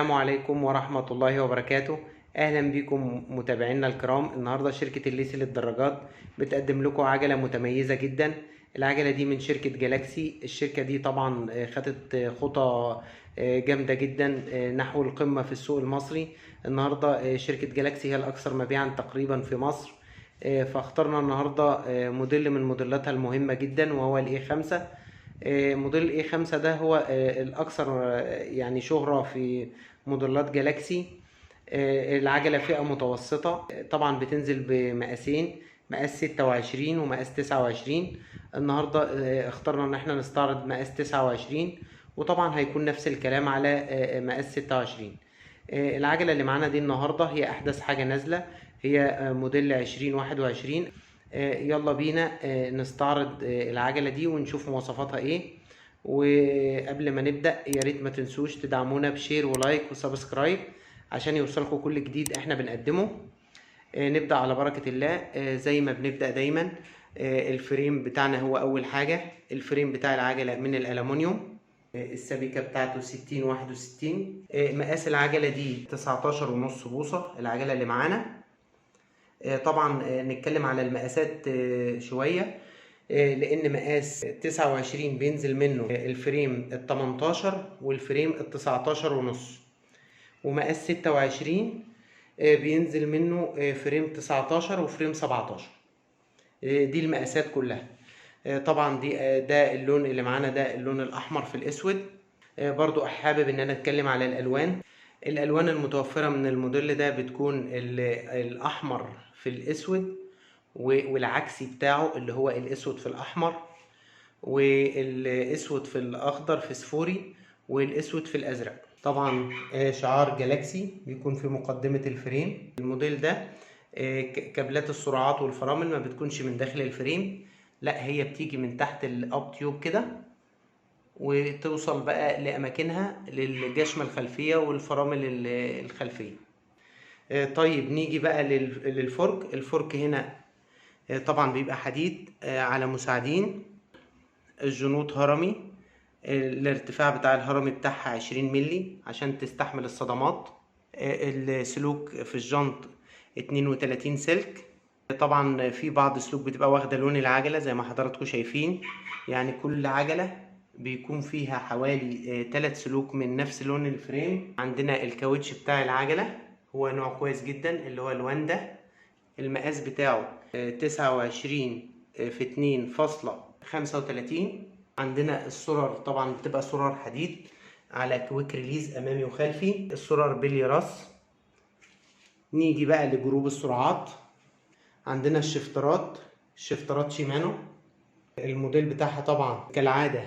السلام عليكم ورحمة الله وبركاته. أهلا بكم متابعينا الكرام. النهاردة شركة الليثي للدراجات بتقدم لكم عجلة متميزة جدا. العجلة دي من شركة جالاكسي. الشركة دي طبعا خدت خطى جامدة جدا نحو القمة في السوق المصري. النهاردة شركة جالاكسي هي الأكثر مبيعا تقريبا في مصر، فاخترنا النهاردة موديل من موديلاتها المهمة جدا وهو الاي 5. موديل الاي 5 ده هو الاكثر يعني شهرة في موديلات جالاكسي. العجلة فئة متوسطة، طبعا بتنزل بمقاسين، مقاس 26 ومقاس 29. النهاردة اخترنا ان احنا نستعرض مقاس 29، وطبعا هيكون نفس الكلام على مقاس 26. العجلة اللي معانا دي النهاردة هي احدث حاجة نازلة، هي موديل 2021. يلا بينا نستعرض العجلة دي ونشوف مواصفاتها ايه. وقبل ما نبدأ يا ريت ما تنسوش تدعمونا بشير ولايك وسبسكرايب عشان يوصلكم كل جديد احنا بنقدمه. نبدأ على بركة الله. زي ما بنبدأ دايما، الفريم بتاعنا هو اول حاجة. الفريم بتاع العجلة من الألمونيوم، السبيكة بتاعته 6061. مقاس العجلة دي 19.5 بوصة العجلة اللي معانا. طبعا نتكلم على المقاسات شوية، لأن مقاس 29 بينزل منه الفريم 18 والفريم 19.5، ومقاس 26 بينزل منه فريم 19 وفريم 17. دي المقاسات كلها. طبعا ده اللون اللي معانا، ده اللون الأحمر في الأسود. برضو حابب إن أنا أتكلم على الألوان المتوفرة من الموديل ده بتكون الأحمر في الأسود، والعكسي بتاعه اللي هو الأسود في الأحمر، والأسود في الأخضر فسفوري، والأسود في الأزرق. طبعا شعار جالاكسي بيكون في مقدمة الفريم. الموديل ده كابلات السرعات والفرامل ما بتكونش من داخل الفريم، لا هي بتيجي من تحت الأب تيوب كده وتوصل بقى لأماكنها للجشمة الخلفية والفرامل الخلفية. طيب نيجي بقى للفرك. الفرك هنا طبعا بيبقى حديد على مساعدين، الجنوط هرمي. الارتفاع بتاع الهرمي بتاعها 20 ملي عشان تستحمل الصدمات. السلوك في الجنط 32 سلك. طبعا في بعض السلوك بتبقى واخدة لون العجلة زي ما حضراتكم شايفين، يعني كل عجلة بيكون فيها حوالي 3 سلوك من نفس لون الفريم. عندنا الكاوتش بتاع العجلة هو نوع كويس جدا اللي هو الواندا. المقاس بتاعه 29 في 2.35. عندنا السرر طبعا بتبقى سرر حديد على كويك ريليز امامي وخلفي. السرر بلي راس. نيجي بقى لجروب السرعات. عندنا الشفترات شيمانو. الموديل بتاعها طبعا كالعادة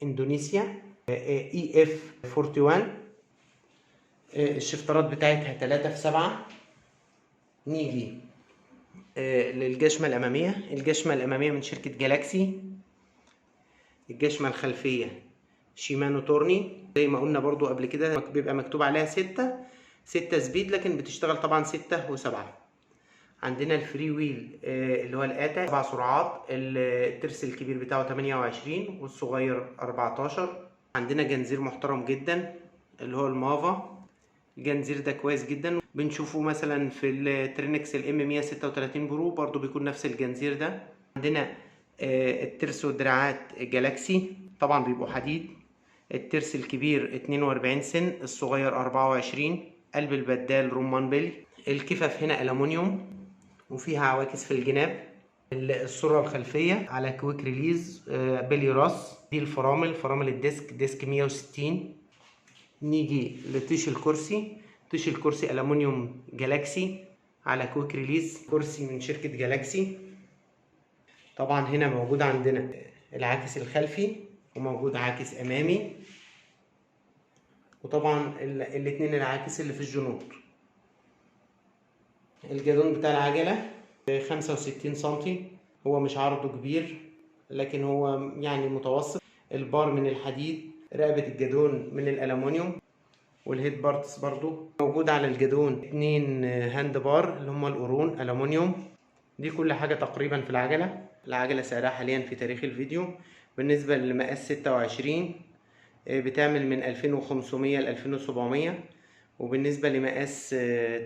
اندونيسيا اي اف 41. الشفترات بتاعتها 3 في 7. نيجي للجشمة الأمامية. الجشمة الأمامية من شركة جالاكسي. الجشمة الخلفية شيمانو تورني. زي ما قلنا برضو قبل كده بيبقى مكتوب عليها 6 سبيد، لكن بتشتغل طبعا 6 و7. عندنا الفري ويل اللي هو الآتا 4 سرعات. الترس الكبير بتاعه 28 والصغير 14. عندنا جنزير محترم جدا اللي هو المافا. الجنزير ده كويس جدا، بنشوفه مثلا في الترينكس الام 136 برو، برضو بيكون نفس الجنزير ده. عندنا الترس والدراعات جالاكسي طبعا بيبقوا حديد. الترس الكبير 42 سن، الصغير 24. قلب البدال رمان بيل. الكفف هنا ألمونيوم وفيها عواكس في الجناب. السرة الخلفية على كويك ريليز بيلي راس. دي فرامل الديسك، ديسك 160. نيجي لطيش الكرسي. طيش الكرسي ألمونيوم جالاكسي على كويك ريليز، كرسي من شركة جالاكسي. طبعا هنا موجود عندنا العاكس الخلفي وموجود عاكس أمامي، وطبعا الاتنين العاكس اللي في الجنوط. الجدون بتاع العجلة 65 سنتي، هو مش عرضه كبير لكن هو يعني متوسط. البار من الحديد. رقبة الجدون من الألمونيوم، والهيد بارتس برضو موجود على الجدون. 2 هاند بار اللي هم القرون ألمونيوم. دي كل حاجة تقريبا في العجلة سعرها حاليا في تاريخ الفيديو بالنسبة لمقاس 26 بتعمل من 2500 ل 2700، وبالنسبة لمقاس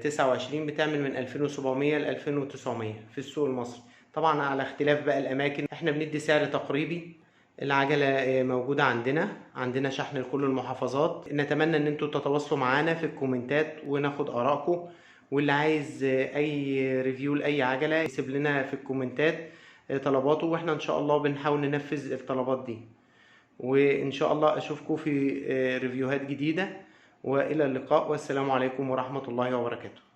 29 بتعمل من 2700 ل 2900 في السوق المصري. طبعا على اختلاف بقى الأماكن احنا بندي سعر تقريبي. العجلة موجودة عندنا شحن لكل المحافظات. نتمنى ان انتوا تتواصلوا معانا في الكومنتات وناخد آرائكم، واللي عايز اي ريفيو لأي عجلة يسيب لنا في الكومنتات طلباته، واحنا ان شاء الله بنحاول ننفذ الطلبات دي. وان شاء الله اشوفكم في ريفيوهات جديدة، والى اللقاء، والسلام عليكم ورحمة الله وبركاته.